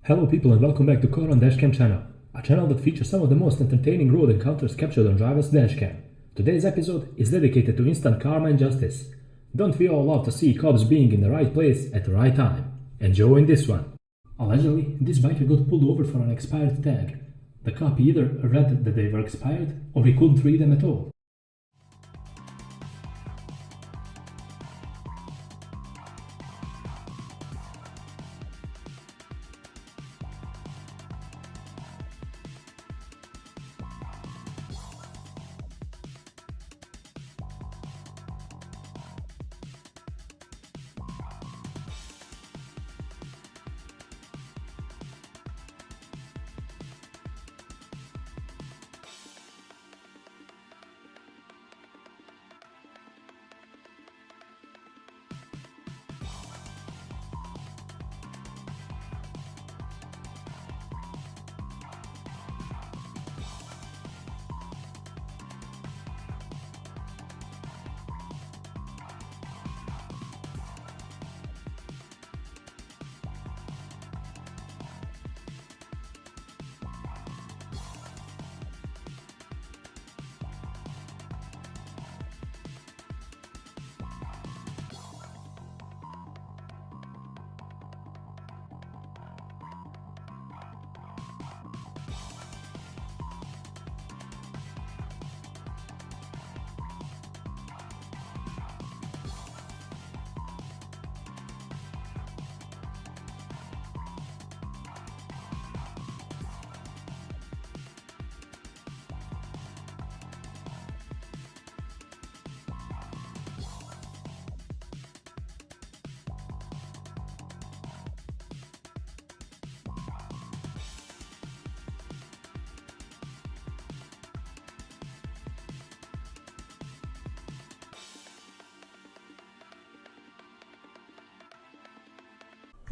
Hello people and welcome back to Car on Dashcam channel, a channel that features some of the most entertaining road encounters captured on driver's dashcam. Today's episode is dedicated to instant karma and justice. Don't we all love to see cops being in the right place at the right time? Enjoy this one. Allegedly, this biker got pulled over for an expired tag. The cop either read that they were expired or he couldn't read them at all.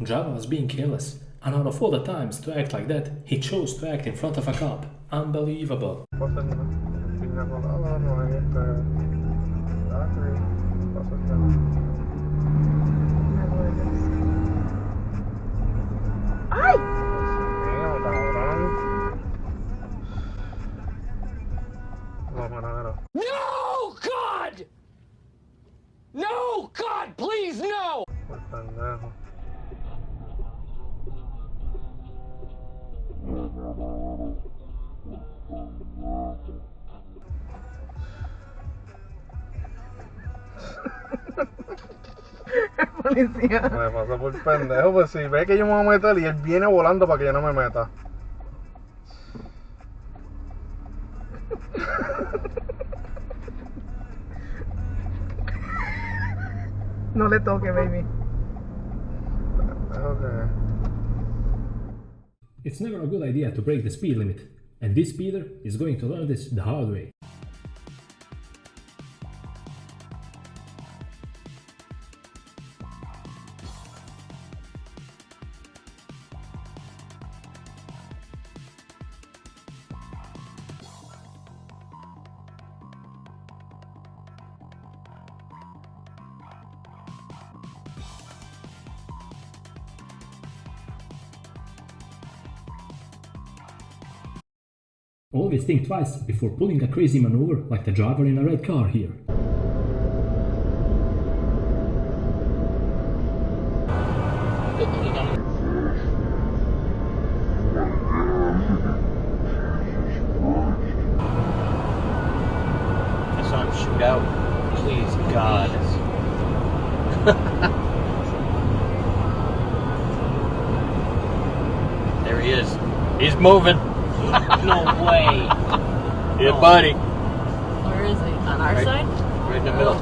Java was being careless, and out of all the times to act like that, he chose to act in front of a cop. Unbelievable. No, God! No, God, please, no! Policía. Me pasa por pendejo, pues si ve que yo me voy a meter y él viene volando para que yo no me meta. No le toque, baby. Okay. It's never a good idea to break the speed limit, and this speeder is going to learn this the hard way. Always think twice before pulling a crazy maneuver like the driver in a red car here. I saw him shoot out. Please, God. There he is. He's moving. No way. Yeah, buddy. Where is he? On our side? Right in the middle.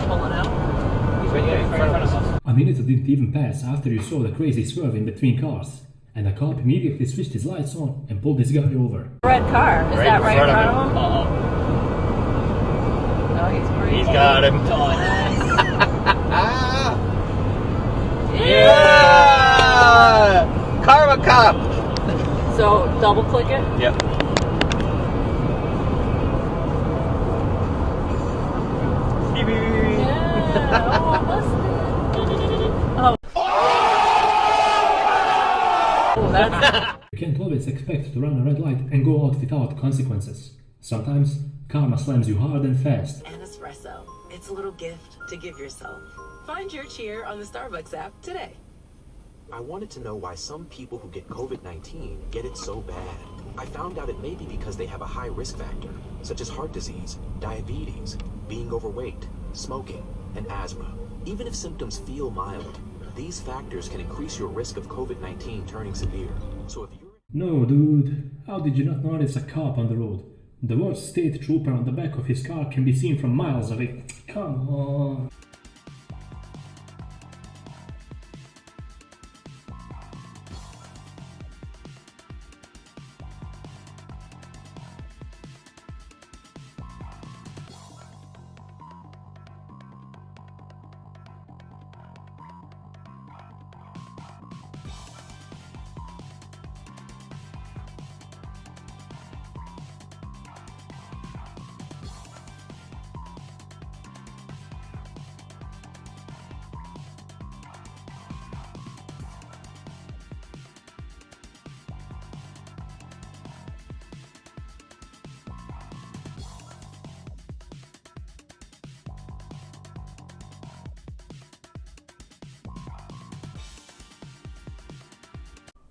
Pulling out? He's right there in front of us. A minute didn't even pass after you saw the crazy swerve in between cars, and the cop immediately switched his lights on and pulled this guy over. Red car. Is that right in front of him? Oh, he's pretty. He's got him. Yeah! Karma cop! So, double click it? Yep. Yeah, oh, listen. Oh. that. You can't always expect to run a red light and go out without consequences. Sometimes, karma slams you hard and fast. An espresso. It's a little gift to give yourself. Find your cheer on the Starbucks app today. I wanted to know why some people who get COVID-19 get it so bad. I found out it may be because they have a high risk factor, such as heart disease, diabetes, being overweight, smoking, and asthma. Even if symptoms feel mild, these factors can increase your risk of COVID-19 turning severe. So if you're... No, dude. How did you not notice a cop on the road? The word state trooper on the back of his car can be seen from miles away. Come on.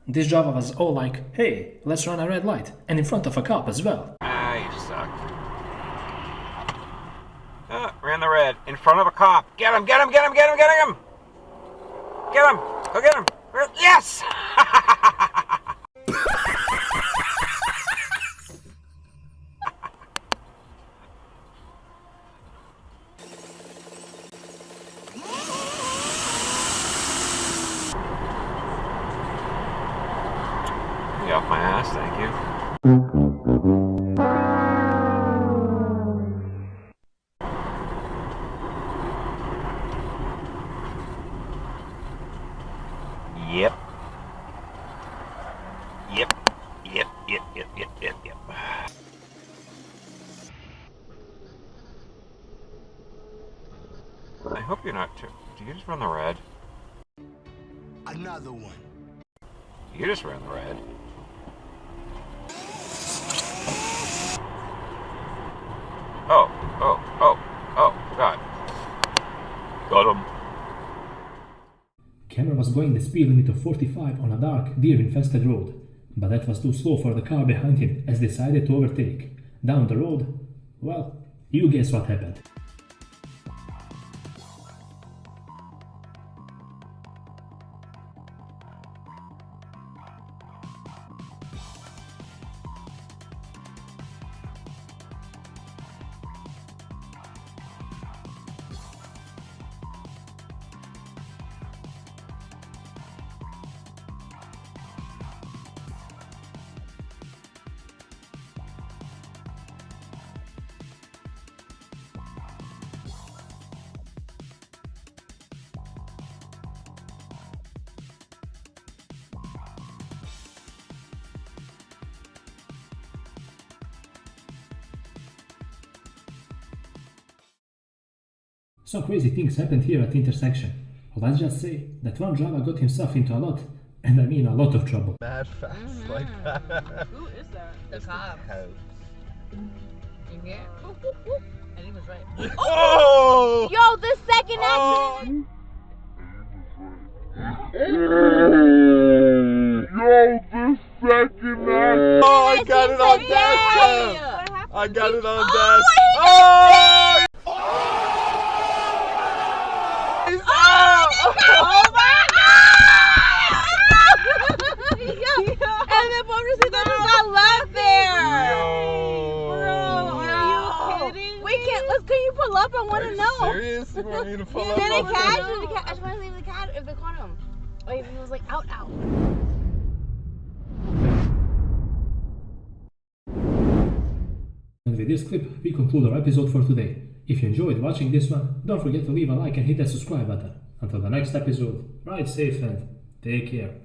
This Java was all like, hey, let's run a red light, and in front of a cop as well. Ah, you suck. Ran the red in front of a cop. Get him, get him, get him, get him, get him! Get him! Go get him! Yes! Get off my ass, thank you. Yep. Yep. Yep. Yep. Yep. Yep. Yep. Yep. I hope you're not too. Do you just run the red? Another one. You just ran the red. Oh, God. Got him. Camera was going the speed limit of 45 on a dark, deer-infested road, but that was too slow for the car behind him as decided to overtake. Down the road, well, you guess what happened. Some crazy things happened here at the intersection. Let's just say that one driver got himself into a lot, and I mean a lot of trouble. Mad fast like that. Who is that? The cop. You get? And he was right. Oh! Yo, the second accident! Oh, I got it on Dashcam! I got it on Dash. Oh! Oh my god! And then Bonus got left there! Bro, are you kidding me? Can you pull up? I want to know. Serious? You want me to pull up? Did it catch? I just want to see if they caught him. Like, if he was like out. And with this clip, we conclude our episode for today. If you enjoyed watching this one, don't forget to leave a like and hit that subscribe button. Until the next episode, ride safe and take care.